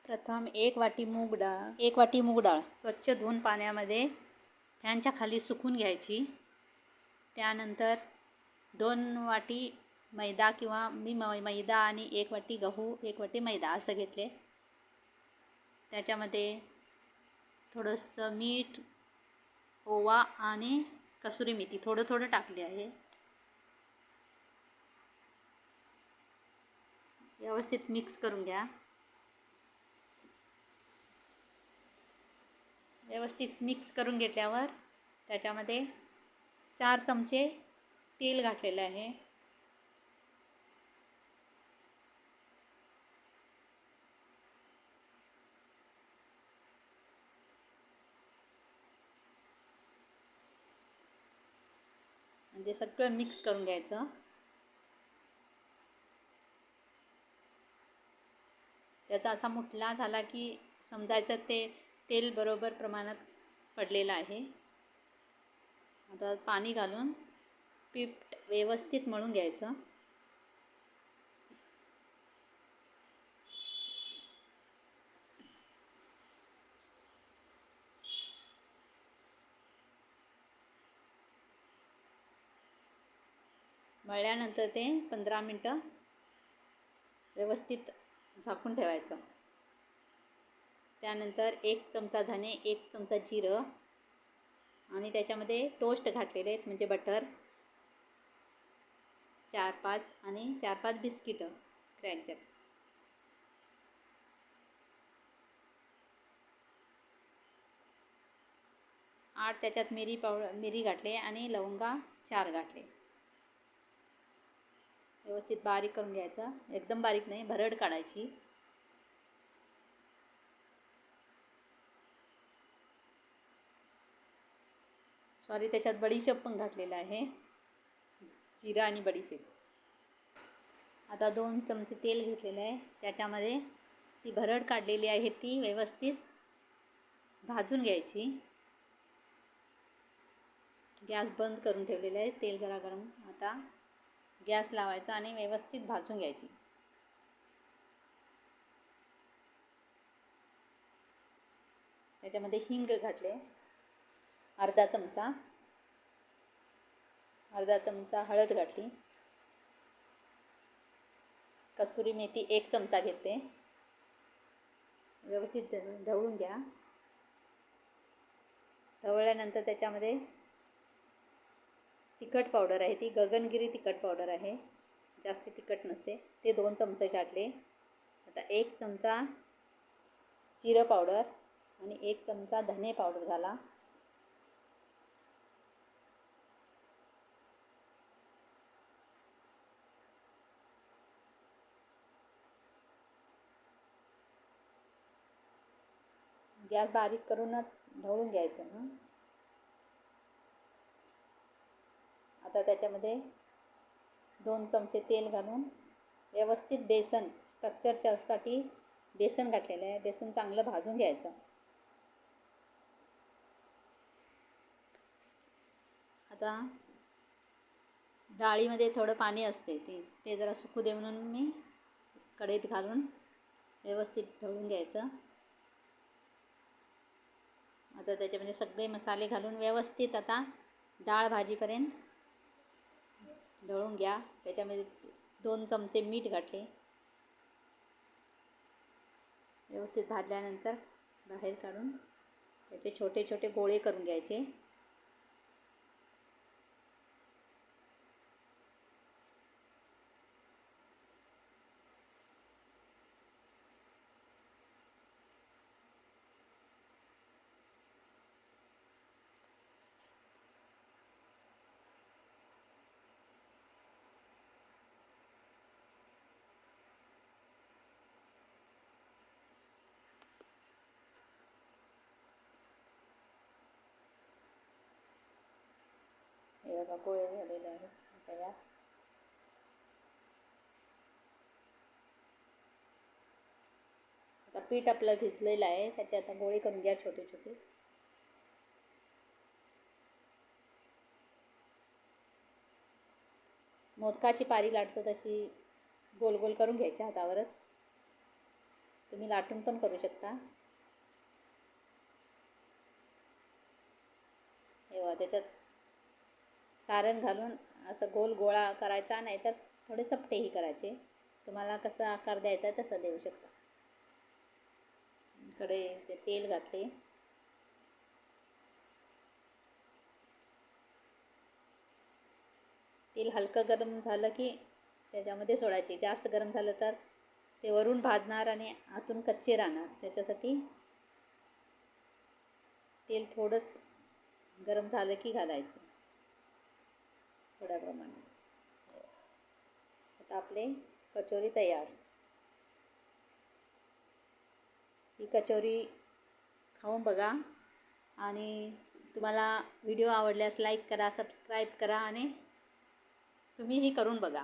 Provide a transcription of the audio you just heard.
प्रथम एक वाटी मूग डाळ स्वच्छ धुवून पाण्यामध्ये फॅनच्या खाली सुकून घ्यायची. त्यानंतर 2 वाटी मैदा किंवा मी मैदा आणि 1 वाटी गहू 1 वाटी मैदा असं घेतले. त्याच्यामध्ये थोडंसं मीठ, ओवा आणि कसुरी मेथी थोडं थोडं टाकले आहे. व्यवस्थित मिक्स करून घ्या. व्यवस्थित मिक्स करून घेतल्यावर त्याच्यामध्ये 4 चमचे तेल घातलेलं आहे. म्हणजे सगळं मिक्स करून घ्यायचं. त्याचा असा मुठला झाला की समजायचं ते तेल बरोबर प्रमाणात पडलेलं आहे. आता पाणी घालून पीठ व्यवस्थित मळून घ्यायचं. मळल्यानंतर ते 15 मिनटं व्यवस्थित झाकून ठेवायचं. त्यानंतर 1 चमचा धने, 1 चमचा जिरं आणि त्याच्यामध्ये टोस्ट घातलेले आहेत म्हणजे बटर, 4-5 आणि 4-5 बिस्किटं क्रॅकर. त्याच्यात मिरी घातले आणि लवंगा 4 घातले. व्यवस्थित बारीक करून घ्यायचं. एकदम बारीक नाही, भरड काढायची. त्याच्यात बडीशेप पण घातलेला आहे, जिरा आणि बडीशेप. आता 2 चमचे तेल घेतलेलं आहे. त्याच्यामध्ये ती भरड काढलेली आहे ती व्यवस्थित भाजून घ्यायची. गॅस बंद करून ठेवलेला आहे. तेल जरा गरम. आता गॅस लावायचा आणि व्यवस्थित भाजून घ्यायची. त्याच्यामध्ये हिंग घातले अर्धा चमचा हळद घातली. कसुरी मेथी 1 चमचा घेतले. व्यवस्थित ढवळून घ्या. ढवळल्यानंतर त्याच्यामध्ये तिखट पावडर आहे, ती गगनगिरी तिखट पावडर आहे, जास्त तिखट नसते, ते 2 चमचे घातले. आता 1 चमचा जिरं पावडर आणि 1 चमचा धने पावडर घाला. गॅस बारीक करूनच ढवळून घ्यायचं. आता त्याच्यामध्ये 2 चमचे तेल घालून व्यवस्थित बेसन स्ट्रक्चरसाठी बेसन घातलेलं आहे. बेसन चांगलं भाजून घ्यायचं. आता डाळीमध्ये थोडं पाणी असते, ते जरा सुकू दे म्हणून मी कढईत घालून व्यवस्थित ढवळून घ्यायचं. आता त्याच्यामध्ये सगळे मसाले घालून व्यवस्थित आता डाळ भाजीपर्यंत ढवळून घ्या. त्याच्यामध्ये 2 चमचे मीठ घातले. व्यवस्थित भाजल्यानंतर बाहेर काढून त्याचे छोटे छोटे गोळे करून घ्यायचे. हे बघा गोळे झालेले आहेत तयार. आता पीठ आपलं भिजलेलं आहे, त्याचे आता गोळे करून घ्या छोटे छोटे. मोदकाची पारी लाटतो तशी गोल गोल करून घ्यायच्या हातावरच. तुम्ही लाटून पण करू शकता. तेव्हा त्याच्यात सारण घालून असं गोल गोळा करायचा, नाही तर थोडे चपटेही करायचे. तुम्हाला कसा आकार द्यायचा आहे तसा देऊ शकता. कडे ते तेल घातले. तेल हलकं गरम झालं की त्याच्यामध्ये सोडायचे. जास्त गरम झालं तर ते वरून भाजणार आणि आतून कच्चे राहणार. त्याच्यासाठी तेल थोडंच गरम झालं की घालायचं थोड्या प्रमाणात. आता आपले कचोरी तयार. ही कचोरी खाऊन बघा आणि तुम्हाला व्हिडिओ आवडल्यास लाईक करा, सबस्क्राईब करा आणि तुम्हीही करून बघा.